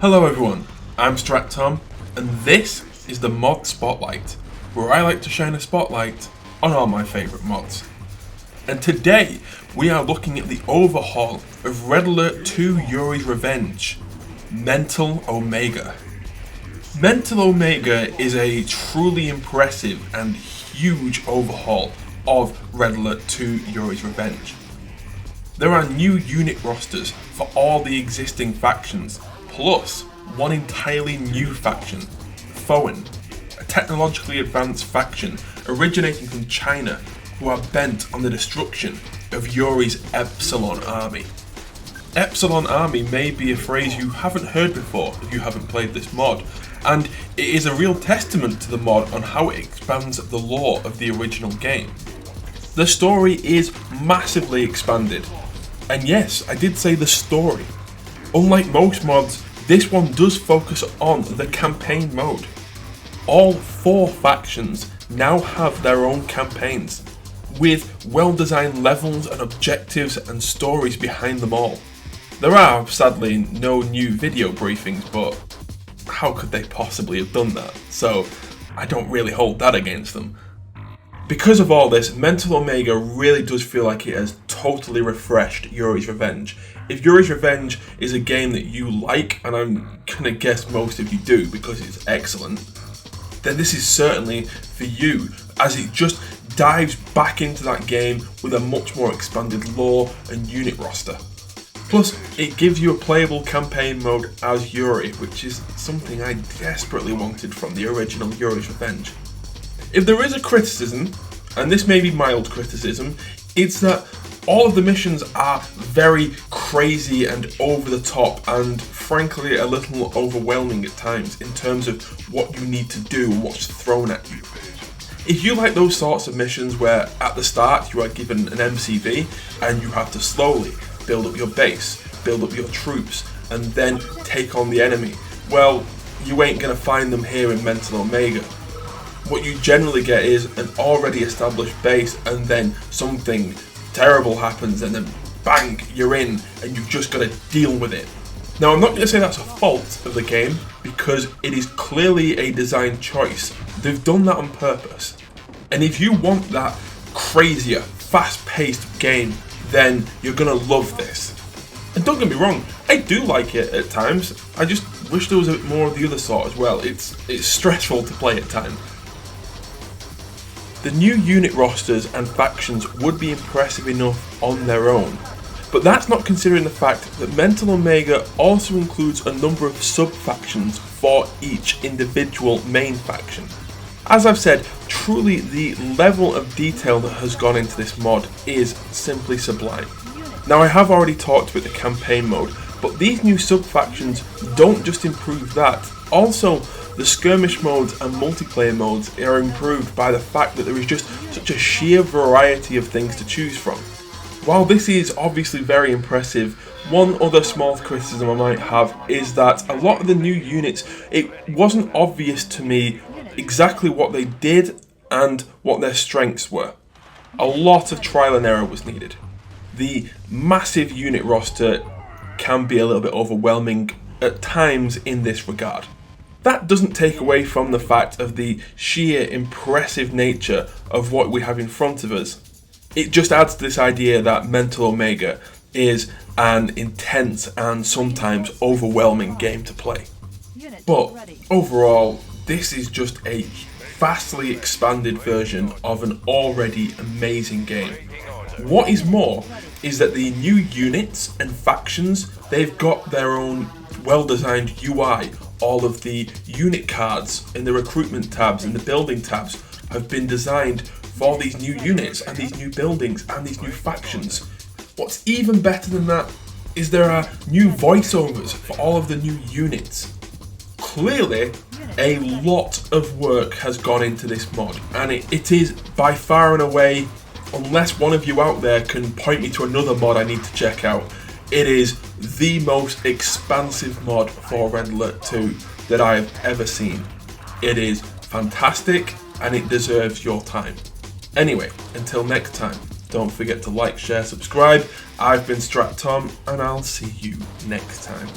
Hello everyone, I'm Strat Tom, and this is the Mod Spotlight, where I like to shine a spotlight on all my favourite mods. And today, we are looking at the overhaul of Red Alert 2 Yuri's Revenge, Mental Omega. Mental Omega is a truly impressive and huge overhaul of Red Alert 2 Yuri's Revenge. There are new unit rosters for all the existing factions, plus one entirely new faction, Foen, a technologically advanced faction originating from China who are bent on the destruction of Yuri's Epsilon army. Epsilon army may be a phrase you haven't heard before if you haven't played this mod, and it is a real testament to the mod on how it expands the lore of the original game. The story is massively expanded, and yes, I did say the story. Unlike most mods, this one does focus on the campaign mode. All 4 factions now have their own campaigns, with well-designed levels and objectives and stories behind them all. There are, sadly, no new video briefings, but how could they possibly have done that? So I don't really hold that against them. Because of all this, Mental Omega really does feel like it has totally refreshed Yuri's Revenge. If Yuri's Revenge is a game that you like, and I'm gonna guess most of you do because it's excellent, then this is certainly for you, as it just dives back into that game with a much more expanded lore and unit roster. Plus, it gives you a playable campaign mode as Yuri, which is something I desperately wanted from the original Yuri's Revenge. If there is a criticism, and this may be mild criticism, it's that all of the missions are very crazy and over the top and frankly a little overwhelming at times in terms of what you need to do and what's thrown at you. If you like those sorts of missions where at the start you are given an MCV and you have to slowly build up your base, build up your troops, and then take on the enemy, well, you ain't gonna find them here in Mental Omega. What you generally get is an already established base and then something terrible happens and then bang, you're in and you've just got to deal with it. Now I'm not going to say that's a fault of the game because it is clearly a design choice. They've done that on purpose. And if you want that crazier, fast-paced game, then you're going to love this. And don't get me wrong, I do like it at times. I just wish there was a bit more of the other sort as well. It's stressful to play at times. The new unit rosters and factions would be impressive enough on their own, but that's not considering the fact that Mental Omega also includes a number of sub-factions for each individual main faction. As I've said, truly the level of detail that has gone into this mod is simply sublime. Now I have already talked about the campaign mode, but these new sub-factions don't just improve that, also the skirmish modes and multiplayer modes are improved by the fact that there is just such a sheer variety of things to choose from. While this is obviously very impressive, one other small criticism I might have is that a lot of the new units, it wasn't obvious to me exactly what they did and what their strengths were. A lot of trial and error was needed. The massive unit roster can be a little bit overwhelming at times in this regard. That doesn't take away from the fact of the sheer impressive nature of what we have in front of us. It just adds to this idea that Mental Omega is an intense and sometimes overwhelming game to play. But overall, this is just a vastly expanded version of an already amazing game. What is more is that the new units and factions, they've got their own well-designed UI. All of the unit cards in the recruitment tabs and the building tabs have been designed for these new units and these new buildings and these new factions. What's even better than that is there are new voiceovers for all of the new units. Clearly, a lot of work has gone into this mod, and it is by far and away, unless one of you out there can point me to another mod I need to check out, it is the most expansive mod for Red Alert 2 that I have ever seen. It is fantastic and it deserves your time. Anyway, until next time, don't forget to like, share, subscribe. I've been Strat Tom and I'll see you next time.